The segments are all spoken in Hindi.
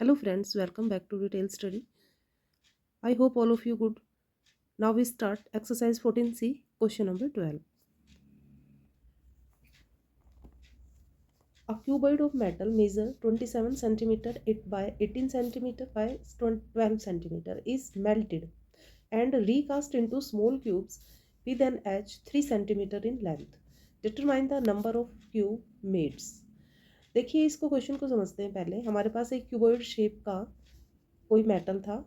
Hello friends, welcome back to Detailed Study. I hope all of you good. Now we start exercise 14C, question number 12. A cuboid of metal measure 27 cm by 18 cm by 12 cm is melted and recast into small cubes with an edge 3 cm in length. Determine the number of cube made. देखिए इसको क्वेश्चन को समझते हैं। पहले हमारे पास एक क्यूबॉइड शेप का कोई मेटल था,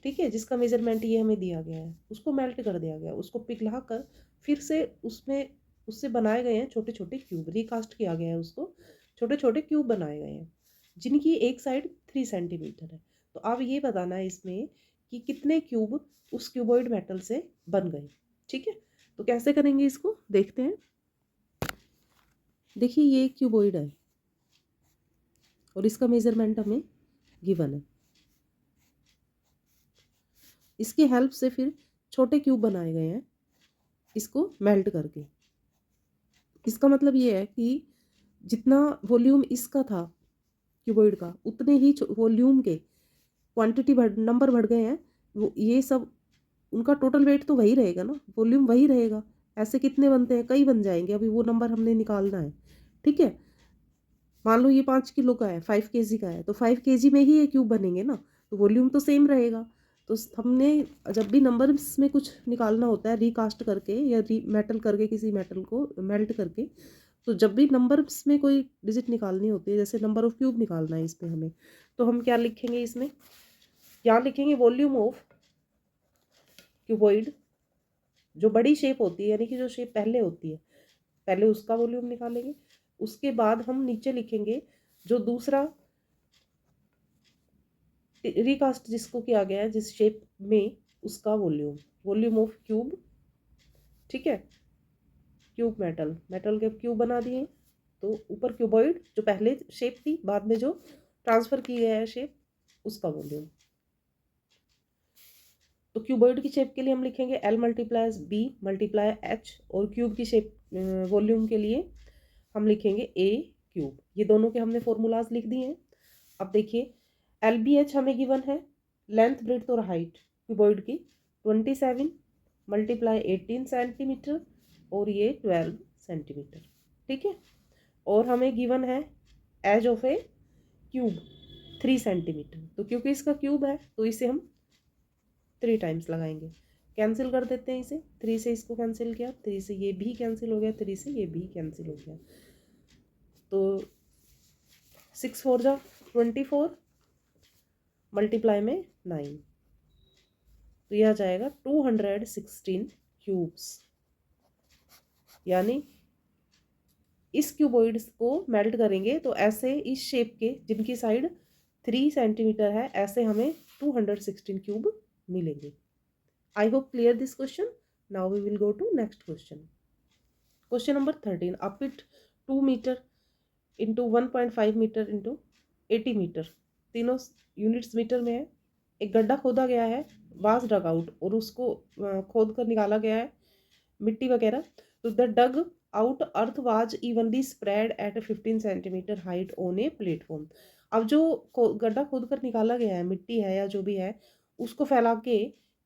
ठीक है, जिसका मेजरमेंट ये हमें दिया गया है। उसको मेल्ट कर दिया गया, उसको पिघला कर फिर से उससे बनाए गए हैं छोटे छोटे क्यूब, रिकास्ट किया गया है उसको, छोटे छोटे क्यूब बनाए गए हैं जिनकी एक साइड 3 सेंटीमीटर है। तो अब ये बताना है इसमें कि कितने क्यूब उस क्यूबॉइड मेटल से बन गए। ठीक है, तो कैसे करेंगे इसको देखते हैं। देखिए ये एक क्यूबॉइड है और इसका मेजरमेंट हमें गिवन है। इसकी हेल्प से फिर छोटे क्यूब बनाए गए हैं इसको मेल्ट करके। इसका मतलब ये है कि जितना वॉल्यूम इसका था क्यूबॉइड का, उतने ही वॉल्यूम के क्वांटिटी नंबर बढ़ गए हैं। वो ये सब उनका टोटल वेट तो वही रहेगा ना, वॉल्यूम वही रहेगा। ऐसे कितने बनते हैं, कई बन जाएंगे। अभी वो नंबर हमने निकालना है। ठीक है, मान लो ये 5 किलो का है, 5 kg का है, तो 5 kg में ही ये क्यूब बनेंगे ना, तो वॉल्यूम तो सेम रहेगा। तो हमने जब भी नंबर्स में कुछ निकालना होता है रिकास्ट करके या मेटल करके, किसी मेटल को मेल्ट करके, तो जब भी नंबर्स में कोई डिजिट निकालनी होती है, जैसे नंबर ऑफ क्यूब निकालना है इसमें हमें, तो हम क्या लिखेंगे इसमें, यहाँ लिखेंगे वॉल्यूम ऑफ क्यूबॉइड। जो बड़ी शेप होती है, यानी कि जो शेप पहले होती है, पहले उसका वॉल्यूम निकालेंगे। उसके बाद हम नीचे लिखेंगे जो दूसरा रिकास्ट जिसको किया गया है, जिस शेप में, उसका वॉल्यूम, वॉल्यूम ऑफ क्यूब। ठीक है, क्यूब मेटल के क्यूब बना दिए। तो ऊपर क्यूबॉइड जो पहले शेप थी, बाद में जो ट्रांसफर की गया है शेप, उसका वॉल्यूम। तो क्यूबॉइड की शेप के लिए हम लिखेंगे L multiplies B multiply H, और क्यूब की शेप वॉल्यूम के लिए हम लिखेंगे A क्यूब। ये दोनों के हमने फॉर्मूलाज लिख दिए हैं। अब देखिए LBH हमें गिवन है, लेंथ ब्रेड्थ और हाइट क्यूबॉइड की 27 मल्टीप्लाई 18 सेंटीमीटर और ये 12 सेंटीमीटर। ठीक है, और हमें गिवन है edge of a cube 3 centimetre. तो क्योंकि इसका क्यूब है तो इसे हम 3 टाइम्स लगाएंगे। कैंसिल कर देते हैं इसे, 3 से इसको कैंसिल किया, 3 से ये भी कैंसिल हो गया, 3 से ये भी कैंसिल हो गया। तो 6 4 जा 24 मल्टीप्लाई में 9, तो यह आ जाएगा 216 क्यूब्स। यानी इस क्यूबॉइड को मेल्ट करेंगे तो ऐसे इस शेप के जिनकी साइड 3 सेंटीमीटर है, ऐसे हमें 216 क्यूब मिलेंगे। I hope clear this question. Now we will go to next question. Question number 13। A pit 2 metre into 1.5 metre into 80 metre, तीनों यूनिट्स मीटर में है। एक गड्ढा खोदा गया है, वाज डग आउट, और उसको खोद कर निकाला गया है मिट्टी वगैरह। तो the dug out earth was evenly spread at 15 centimetre height on a platform. अब जो गड्ढा खोद कर निकाला गया है, मिट्टी है या जो भी है, उसको फैला के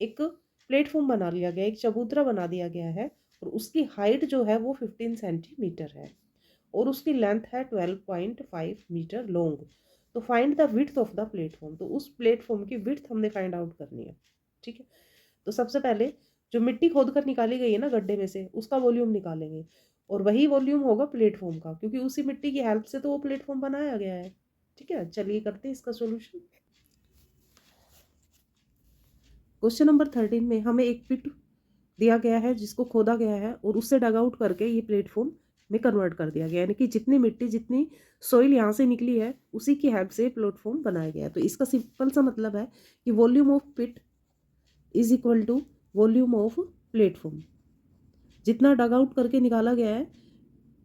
एक प्लेटफॉर्म बना लिया गया, एक चबूतरा बना दिया गया है, और उसकी हाइट जो है वो 15 सेंटीमीटर है और उसकी लेंथ है 12.5 मीटर लॉन्ग। तो find the width of the platform. तो उस प्लेटफॉर्म की विड्थ हमने फाइंड आउट करनी है। ठीक है, तो सबसे पहले जो मिट्टी खोद कर निकाली गई है ना गड्ढे में से, उसका वॉल्यूम निकालेंगे, और वही वॉल्यूम होगा प्लेटफॉर्म का, क्योंकि उसी मिट्टी की हेल्प से तो वो प्लेटफॉर्म बनाया गया है। ठीक है, चलिए करते हैं इसका सॉल्यूशन। क्वेश्चन नंबर 13 में हमें एक पिट दिया गया है जिसको खोदा गया है और उससे डग आउट करके ये प्लेटफॉर्म में कन्वर्ट कर दिया गया, यानी कि जितनी मिट्टी, जितनी सॉइल यहाँ से निकली है, उसी की हेल्प से प्लेटफॉर्म बनाया गया है। तो इसका सिंपल सा मतलब है कि volume of pit is equal to volume of platform. जितना डग आउट करके निकाला गया है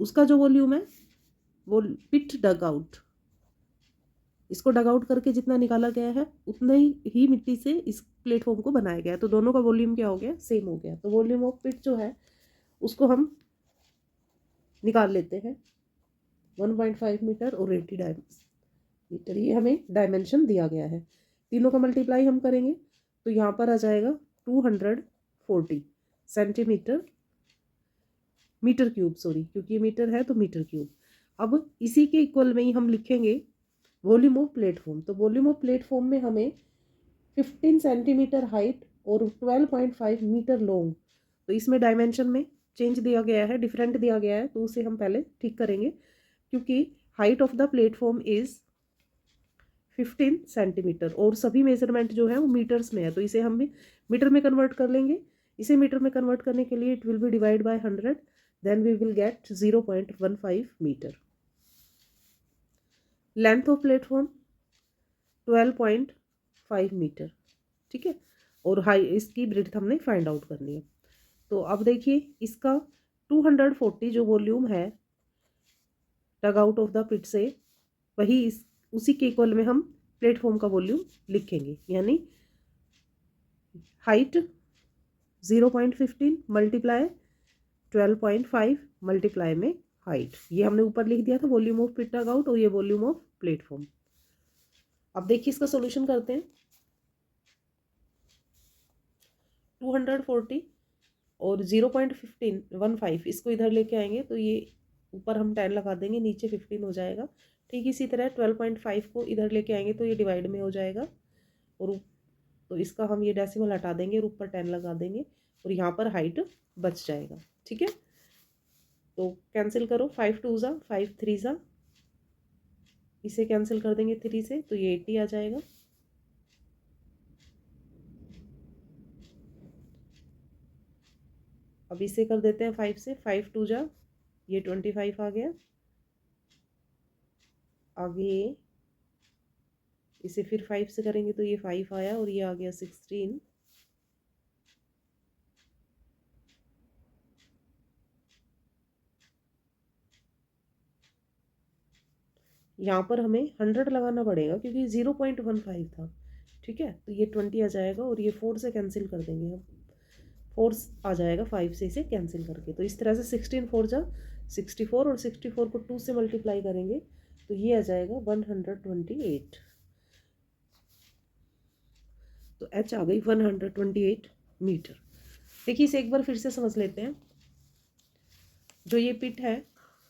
उसका जो वॉल्यूम है वो पिट डग आउट, इसको डग आउट करके जितना निकाला गया है उतना ही मिट्टी से इस प्लेटफॉर्म को बनाया गया है। तो दोनों का वॉल्यूम क्या हो गया, सेम हो गया। तो वॉल्यूम ऑफ पिट जो है उसको हम निकाल लेते हैं 1.5 मीटर और 80 टाइम्स। मीटर, ये हमें डायमेंशन दिया गया है। तीनों का मल्टीप्लाई हम करेंगे तो यहाँ पर आ जाएगा 240 सेंटीमीटर, मीटर क्यूब, सॉरी, क्योंकि ये मीटर है तो मीटर क्यूब। अब इसी के इक्वल में ही हम लिखेंगे वॉल्यूम ऑफ प्लेटफॉर्म। तो वॉल्यूम ऑफ प्लेटफॉर्म में हमें 15 सेंटीमीटर हाइट और 12.5 मीटर लॉन्ग, तो इसमें डायमेंशन में चेंज दिया गया है, डिफरेंट दिया गया है, तो उसे हम पहले ठीक करेंगे। क्योंकि height of the platform is 15 centimetre और सभी मेजरमेंट जो है वो मीटर्स में है, तो इसे हम भी मीटर में कन्वर्ट कर लेंगे। इसे मीटर में कन्वर्ट करने के लिए it will be divide by 100, then we will get 0.15 metre. Length of platform 12.5 metre, ठीक है। और हाई, इसकी ब्रेड्थ हमने फाइंड आउट करनी है। तो अब देखिए इसका 240 जो वॉल्यूम है dug out of the pit से, वही इस उसी के इक्वल में हम प्लेटफॉर्म का वॉल्यूम लिखेंगे, यानी हाइट 0.15 मल्टीप्लाई 12.5 मल्टीप्लाई में हाइट, ये हमने ऊपर लिख दिया था volume of pit dug out, और ये वॉल्यूम ऑफ प्लेटफॉर्म। अब देखिए इसका सॉल्यूशन करते हैं। 240 और 0.15 इसको इधर लेके आएंगे तो ये ऊपर हम 10 लगा देंगे, नीचे 15 हो जाएगा। ठीक इसी तरह 12.5 को इधर लेके आएंगे तो ये डिवाइड में हो जाएगा, और तो इसका हम ये डेसिमल हटा देंगे और ऊपर 10 लगा देंगे, और यहाँ पर हाइट बच जाएगा। ठीक है, तो कैंसिल करो, 5 2 ज़ा 5 3 ज़ा, इसे कैंसिल कर देंगे 3 से, तो ये 80 आ जाएगा। अब इसे कर देते हैं 5 से, 5 2 ज़ा, ये 25 आ गया। आगे इसे फिर 5 से करेंगे तो ये 5 आया, और ये आ गया 16। यहाँ पर हमें 100 लगाना पड़ेगा क्योंकि 0.15 था। ठीक है, तो ये 20 आ जाएगा, और ये 4 से कैंसिल कर देंगे हम, 4 आ जाएगा 5 से इसे कैंसिल करके। तो इस तरह से 16 4 जा 64, और 64 को 2 से मल्टीप्लाई करेंगे तो ये आ जाएगा 128। तो एच आ गई 128 मीटर। देखिए इसे एक बार फिर से समझ लेते हैं। जो ये पिट है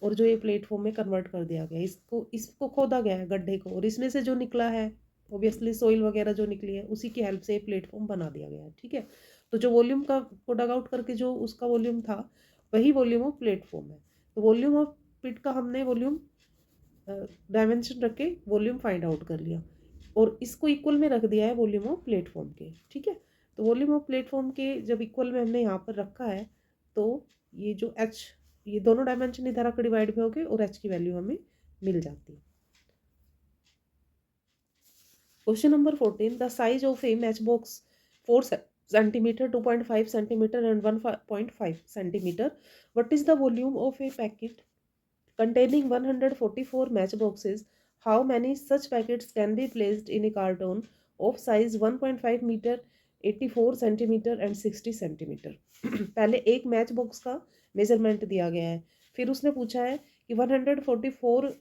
और जो ये प्लेटफॉर्म में कन्वर्ट कर दिया गया, इसको खोदा गया है गड्ढे को, और इसमें से जो निकला है ऑब्वियसली सॉइल वगैरह जो निकली है उसी की हेल्प से ये प्लेटफॉर्म बना दिया गया है। ठीक है, तो जो वॉल्यूम का को डग आउट करके जो उसका वॉल्यूम था वही वॉल्यूम ऑफ प्लेटफॉर्म है। तो वॉल्यूम ऑफ पिट का हमने वॉल्यूम डायमेंशन रख के वॉल्यूम फाइंड आउट कर लिया, और इसको इक्वल में रख दिया है वॉल्यूम ऑफ प्लेटफॉर्म के। ठीक है, तो वॉल्यूम ऑफ प्लेटफॉर्म के जब इक्वल में हमने यहाँ पर रखा है तो ये जो एच, ये दोनों डायमेंशन इधर आकर डिवाइड में हो गए और एच की वैल्यू हमें मिल जाती है। Question number 14, the size of A match box 4 centimetre, 2.5 centimetre and 1.5 centimetre, what is the volume of A packet containing 144 match boxes? How many such packets can be placed in a carton of size 1.5 meter, 84 centimetre and 60 centimetre? पहले एक मैच बॉक्स का मेजरमेंट दिया गया है, फिर उसने पूछा है कि 144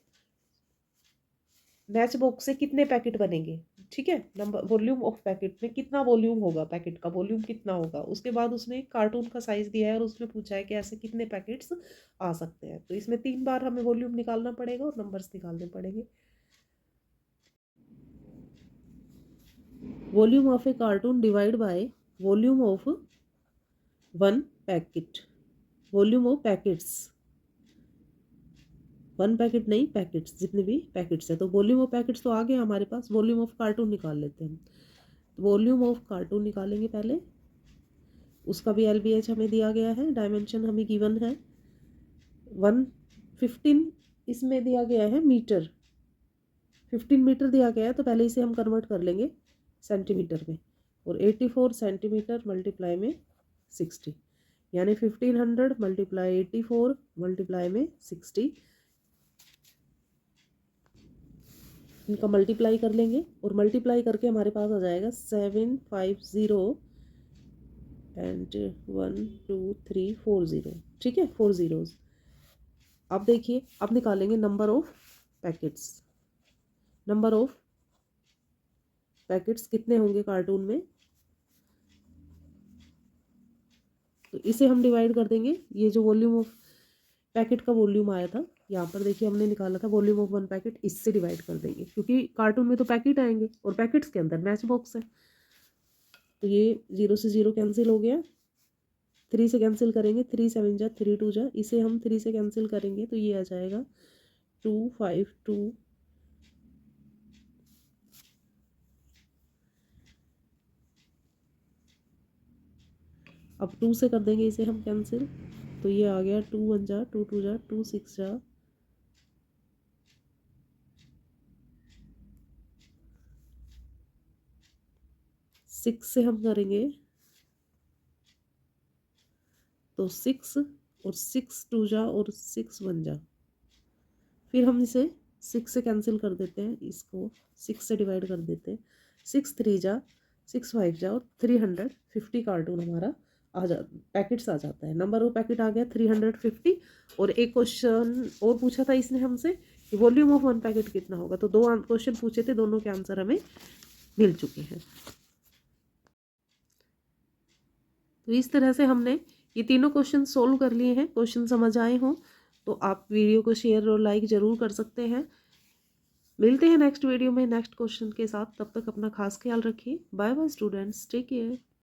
मैच बॉक्स से कितने पैकेट बनेंगे। ठीक है, नंबर वॉल्यूम ऑफ पैकेट में कितना वॉल्यूम होगा, पैकेट का वॉल्यूम कितना होगा। उसके बाद उसने कार्टून का साइज दिया है और उसने पूछा है कि ऐसे कितने पैकेट्स आ सकते हैं। तो इसमें 3 बार हमें वॉल्यूम निकालना पड़ेगा और नंबर्स निकालने पड़ेंगे। Volume of A cartoon divide by volume of 1 packet, volume of packets, 1 packet नहीं, पैकेट्स, जितने भी पैकेट्स है। तो वॉल्यूम ऑफ पैकेट्स तो आ गया हमारे पास, वॉल्यूम ऑफ कार्टून निकाल लेते हैं। वॉल्यूम ऑफ कार्टून निकालेंगे पहले, उसका भी LBH हमें दिया गया है, डायमेंशन हमें गिवन है 115, इसमें दिया गया है मीटर, 15 मीटर दिया गया है, तो पहले इसे हम कन्वर्ट कर लेंगे सेंटीमीटर में, और 84 सेंटीमीटर मल्टीप्लाई में 60, यानी 1500 मल्टीप्लाई 84 मल्टीप्लाई में 60, इनका मल्टीप्लाई कर लेंगे, और मल्टीप्लाई करके हमारे पास आ जाएगा 750 एंड 1 2 3 4 0। ठीक है, 4 zeros। अब देखिए, अब निकालेंगे number of packets. Number of packets कितने होंगे कार्टून में, तो इसे हम डिवाइड कर देंगे। ये जो वॉल्यूम ऑफ पैकेट का वॉल्यूम आया था यहाँ पर देखिए हमने निकाला था वॉल्यूम ऑफ 1 पैकेट, इससे डिवाइड कर देंगे क्योंकि कार्टून में तो पैकेट आएंगे और पैकेट्स के अंदर मैच बॉक्स है। तो ये 0 से 0 कैंसिल हो गया, 3 से कैंसिल करेंगे, 3 7 जा 3 2 जा, इसे हम 3 से कैंसिल करेंगे तो ये आ जाएगा 2 5 2। अब 2 से कर देंगे इसे हम कैंसिल, तो ये आ गया 2 1 जा 2 2 जा 2 6 जा 6 से हम करेंगे तो 6 और 6 2 जा और 6 1 जा, फिर हम इसे 6 से कैंसिल कर देते हैं, इसको 6 से डिवाइड कर देते हैं, 6 3 जा 6 5 जा और 350 कार्टून हमारा आ जा पैकेट्स आ जाता है। नंबर ऑफ पैकेट आ गया 350। और एक क्वेश्चन और पूछा था इसने हमसे कि वॉल्यूम ऑफ 1 पैकेट कितना होगा, तो 2 क्वेश्चन पूछे थे, दोनों के आंसर हमें मिल चुके हैं। तो इस तरह से हमने ये तीनों क्वेश्चन सोल्व कर लिए हैं। क्वेश्चन समझ आए हों तो आप वीडियो को शेयर और लाइक ज़रूर कर सकते हैं। मिलते हैं नेक्स्ट वीडियो में नेक्स्ट क्वेश्चन के साथ, तब तक अपना खास ख्याल रखिए। Bye bye students, take care.